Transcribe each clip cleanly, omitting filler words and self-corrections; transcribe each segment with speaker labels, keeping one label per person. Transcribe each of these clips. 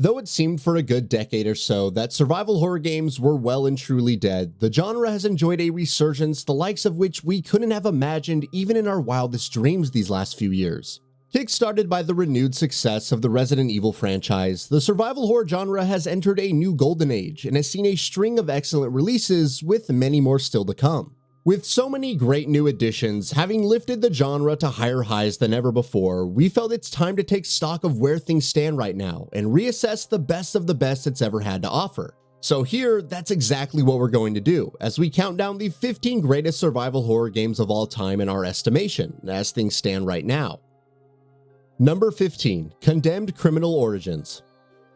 Speaker 1: Though it seemed for a good decade or so that survival horror games were well and truly dead, the genre has enjoyed a resurgence the likes of which we couldn't have imagined even in our wildest dreams these last few years. Kickstarted by the renewed success of the Resident Evil franchise, the survival horror genre has entered a new golden age and has seen a string of excellent releases, with many more still to come. With so many great new additions having lifted the genre to higher highs than ever before, we felt it's time to take stock of where things stand right now and reassess the best of the best it's ever had to offer. So here, that's exactly what we're going to do, as we count down the 15 greatest survival horror games of all time in our estimation, as things stand right now. Number 15. Condemned Criminal Origins.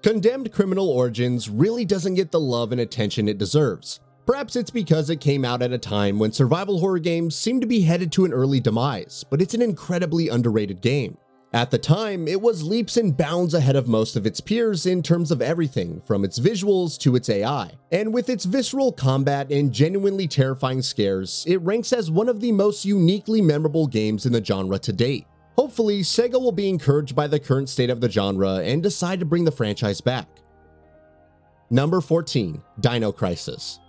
Speaker 1: Condemned Criminal Origins really doesn't get the love and attention it deserves. Perhaps it's because it came out at a time when survival horror games seemed to be headed to an early demise, but it's an incredibly underrated game. At the time, it was leaps and bounds ahead of most of its peers in terms of everything, from its visuals to its AI. And with its visceral combat and genuinely terrifying scares, it ranks as one of the most uniquely memorable games in the genre to date. Hopefully, Sega will be encouraged by the current state of the genre and decide to bring the franchise back. Number 14. Dino Crisis.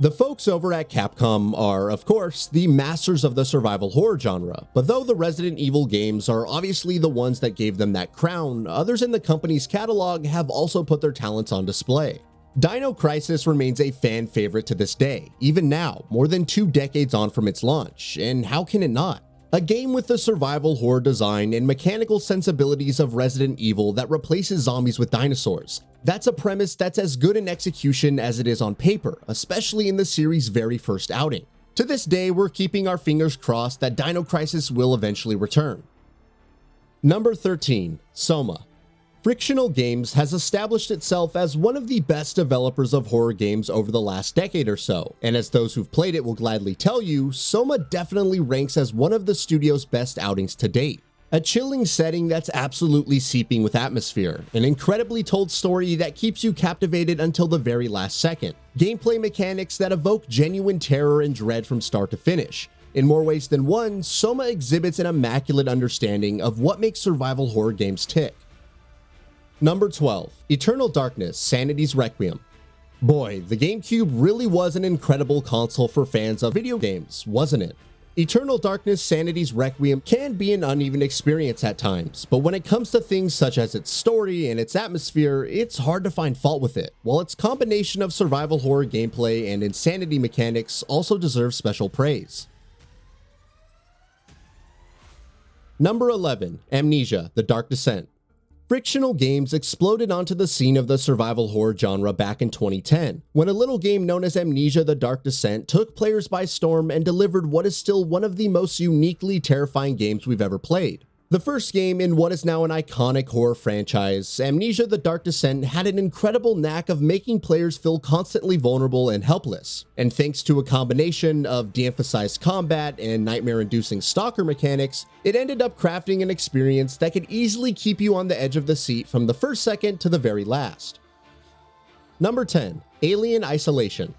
Speaker 1: The folks over at Capcom are, of course, the masters of the survival horror genre, but though the Resident Evil games are obviously the ones that gave them that crown, others in the company's catalog have also put their talents on display. Dino Crisis remains a fan favorite to this day, even now, more than 2 decades on from its launch, and how can it not? A game with the survival horror design and mechanical sensibilities of Resident Evil that replaces zombies with dinosaurs. That's a premise that's as good in execution as it is on paper, especially in the series' very first outing. To this day, we're keeping our fingers crossed that Dino Crisis will eventually return. Number 13. Soma. Frictional Games has established itself as one of the best developers of horror games over the last decade or so, and as those who've played it will gladly tell you, Soma definitely ranks as one of the studio's best outings to date. A chilling setting that's absolutely seeping with atmosphere, an incredibly told story that keeps you captivated until the very last second, gameplay mechanics that evoke genuine terror and dread from start to finish. In more ways than one, Soma exhibits an immaculate understanding of what makes survival horror games tick. Number 12. Eternal Darkness: Sanity's Requiem. Boy, the GameCube really was an incredible console for fans of video games, wasn't it? Eternal Darkness: Sanity's Requiem can be an uneven experience at times, but when it comes to things such as its story and its atmosphere, it's hard to find fault with it, while its combination of survival horror gameplay and insanity mechanics also deserves special praise. Number 11. Amnesia: The Dark Descent. Frictional Games exploded onto the scene of the survival horror genre back in 2010, when a little game known as Amnesia: The Dark Descent took players by storm and delivered what is still one of the most uniquely terrifying games we've ever played. The first game in what is now an iconic horror franchise, Amnesia: The Dark Descent had an incredible knack of making players feel constantly vulnerable and helpless, and thanks to a combination of de-emphasized combat and nightmare-inducing stalker mechanics, it ended up crafting an experience that could easily keep you on the edge of the seat from the first second to the very last. Number 10. Alien Isolation.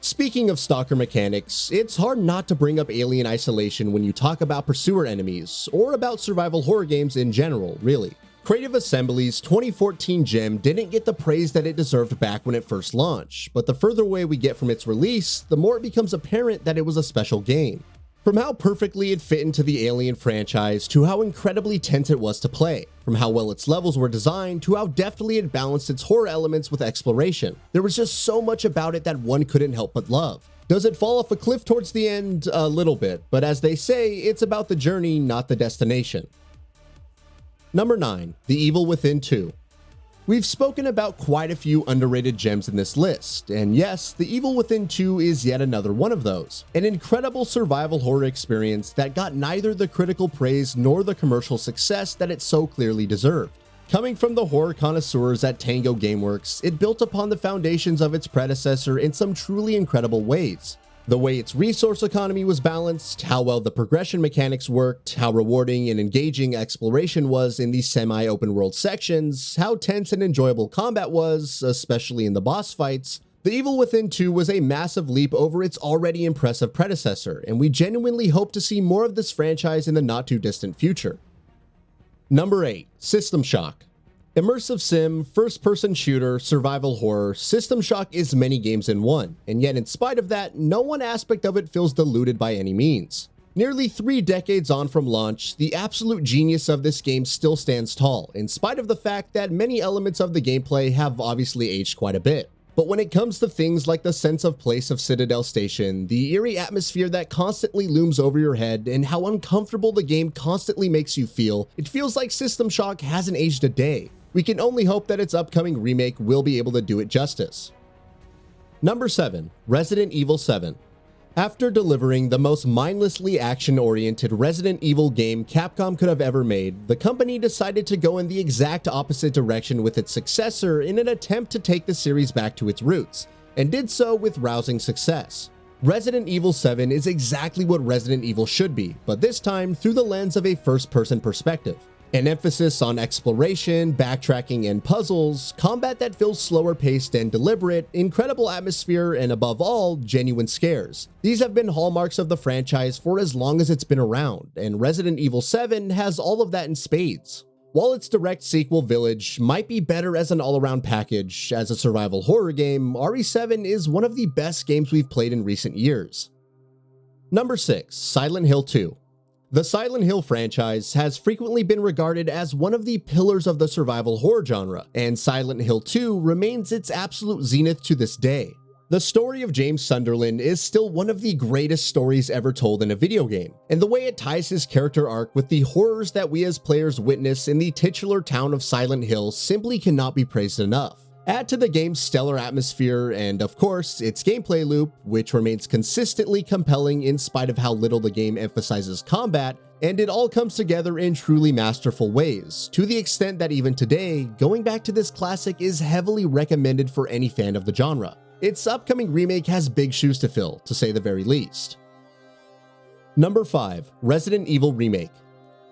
Speaker 1: Speaking of stalker mechanics, it's hard not to bring up Alien Isolation when you talk about pursuer enemies, or about survival horror games in general, really. Creative Assembly's 2014 gem didn't get the praise that it deserved back when it first launched, but the further away we get from its release, the more it becomes apparent that it was a special game. From how perfectly it fit into the Alien franchise, to how incredibly tense it was to play, from how well its levels were designed, to how deftly it balanced its horror elements with exploration. There was just so much about it that one couldn't help but love. Does it fall off a cliff towards the end? A little bit, but as they say, it's about the journey, not the destination. Number 9. The Evil Within 2. We've spoken about quite a few underrated gems in this list, and yes, The Evil Within 2 is yet another one of those. An incredible survival horror experience that got neither the critical praise nor the commercial success that it so clearly deserved. Coming from the horror connoisseurs at Tango Gameworks, it built upon the foundations of its predecessor in some truly incredible ways. The way its resource economy was balanced, how well the progression mechanics worked, how rewarding and engaging exploration was in these semi-open world sections, how tense and enjoyable combat was, especially in the boss fights. The Evil Within 2 was a massive leap over its already impressive predecessor, and we genuinely hope to see more of this franchise in the not too distant future. Number 8. System Shock. Immersive sim, first-person shooter, survival horror, System Shock is many games in one, and yet in spite of that, no one aspect of it feels diluted by any means. Nearly 3 decades on from launch, the absolute genius of this game still stands tall, in spite of the fact that many elements of the gameplay have obviously aged quite a bit. But when it comes to things like the sense of place of Citadel Station, the eerie atmosphere that constantly looms over your head, and how uncomfortable the game constantly makes you feel, it feels like System Shock hasn't aged a day. We can only hope that its upcoming remake will be able to do it justice. Number 7. Resident Evil 7. After delivering the most mindlessly action-oriented Resident Evil game Capcom could have ever made, the company decided to go in the exact opposite direction with its successor in an attempt to take the series back to its roots, and did so with rousing success. Resident Evil 7 is exactly what Resident Evil should be, but this time through the lens of a first-person perspective. An emphasis on exploration, backtracking, and puzzles, combat that feels slower paced and deliberate, incredible atmosphere, and above all, genuine scares. These have been hallmarks of the franchise for as long as it's been around, and Resident Evil 7 has all of that in spades. While its direct sequel Village might be better as an all-around package, as a survival horror game, RE7 is one of the best games we've played in recent years. Number 6. Silent Hill 2. The Silent Hill franchise has frequently been regarded as one of the pillars of the survival horror genre, and Silent Hill 2 remains its absolute zenith to this day. The story of James Sunderland is still one of the greatest stories ever told in a video game, and the way it ties his character arc with the horrors that we as players witness in the titular town of Silent Hill simply cannot be praised enough. Add to the game's stellar atmosphere and, of course, its gameplay loop, which remains consistently compelling in spite of how little the game emphasizes combat, and it all comes together in truly masterful ways, to the extent that even today, going back to this classic is heavily recommended for any fan of the genre. Its upcoming remake has big shoes to fill, to say the very least. Number 5. Resident Evil Remake.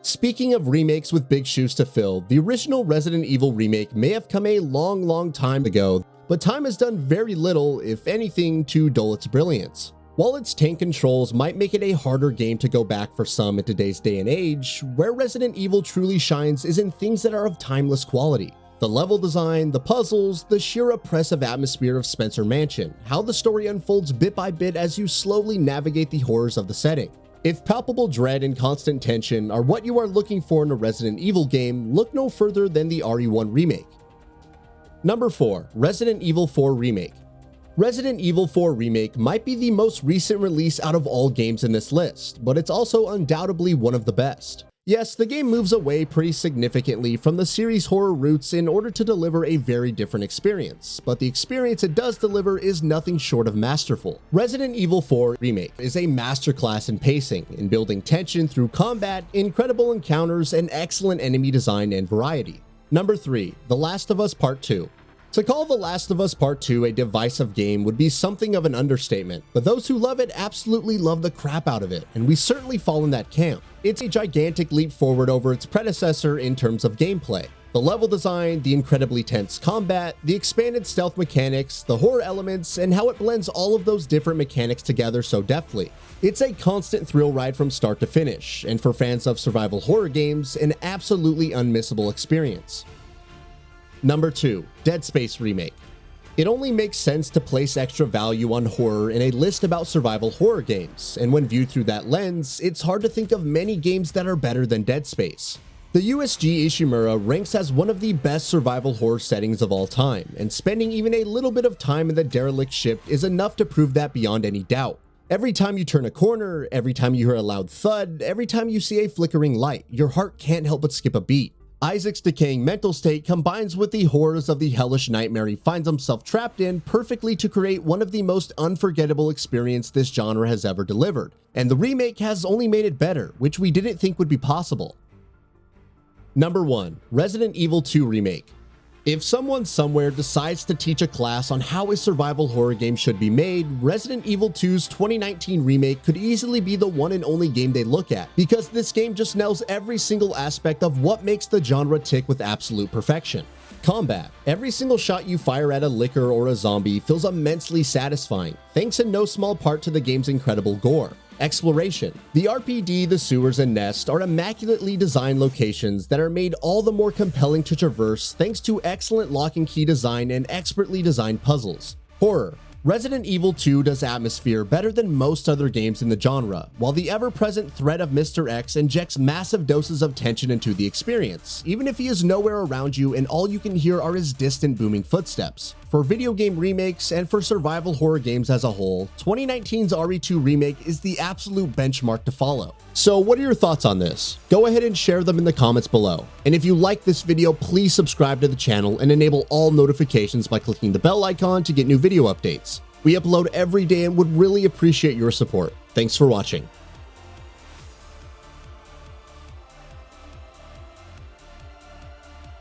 Speaker 1: Speaking of remakes with big shoes to fill, the original Resident Evil remake may have come a long time ago, but time has done very little, if anything, to dull its brilliance. While its tank controls might make it a harder game to go back for some in today's day and age, where Resident Evil truly shines is in things that are of timeless quality. The level design, the puzzles, the sheer oppressive atmosphere of Spencer Mansion, how the story unfolds bit by bit as you slowly navigate the horrors of the setting. If palpable dread and constant tension are what you are looking for in a Resident Evil game, look no further than the RE1 remake. Number 4. Resident Evil 4 Remake. Resident Evil 4 Remake might be the most recent release out of all games in this list, but it's also undoubtedly one of the best. Yes, the game moves away pretty significantly from the series' horror roots in order to deliver a very different experience, but the experience it does deliver is nothing short of masterful. Resident Evil 4 Remake is a masterclass in pacing, in building tension through combat, incredible encounters, and excellent enemy design and variety. Number 3. The Last of Us Part 2. To call The Last of Us Part 2 a divisive game would be something of an understatement, but those who love it absolutely love the crap out of it, and we certainly fall in that camp. It's a gigantic leap forward over its predecessor in terms of gameplay. The level design, the incredibly tense combat, the expanded stealth mechanics, the horror elements, and how it blends all of those different mechanics together so deftly. It's a constant thrill ride from start to finish, and for fans of survival horror games, an absolutely unmissable experience. Number 2. Dead Space Remake. It only makes sense to place extra value on horror in a list about survival horror games, and when viewed through that lens, it's hard to think of many games that are better than Dead Space. The USG Ishimura ranks as one of the best survival horror settings of all time, and spending even a little bit of time in the derelict ship is enough to prove that beyond any doubt. Every time you turn a corner, every time you hear a loud thud, every time you see a flickering light, your heart can't help but skip a beat. Isaac's decaying mental state combines with the horrors of the hellish nightmare he finds himself trapped in perfectly to create one of the most unforgettable experiences this genre has ever delivered, and the remake has only made it better, which we didn't think would be possible. Number 1. Resident Evil 2 Remake. If someone somewhere decides to teach a class on how a survival horror game should be made, Resident Evil 2's 2019 remake could easily be the one and only game they look at, because this game just nails every single aspect of what makes the genre tick with absolute perfection. Combat. Every single shot you fire at a licker or a zombie feels immensely satisfying, thanks in no small part to the game's incredible gore. Exploration. The RPD, the sewers, and nest are immaculately designed locations that are made all the more compelling to traverse thanks to excellent lock and key design and expertly designed puzzles. Horror. Resident Evil 2 does atmosphere better than most other games in the genre, while the ever-present threat of Mr. X injects massive doses of tension into the experience, even if he is nowhere around you and all you can hear are his distant booming footsteps. For video game remakes and for survival horror games as a whole, 2019's RE2 remake is the absolute benchmark to follow. So what are your thoughts on this? Go ahead and share them in the comments below. And if you like this video, please subscribe to the channel and enable all notifications by clicking the bell icon to get new video updates. We upload every day and would really appreciate your support. Thanks for watching.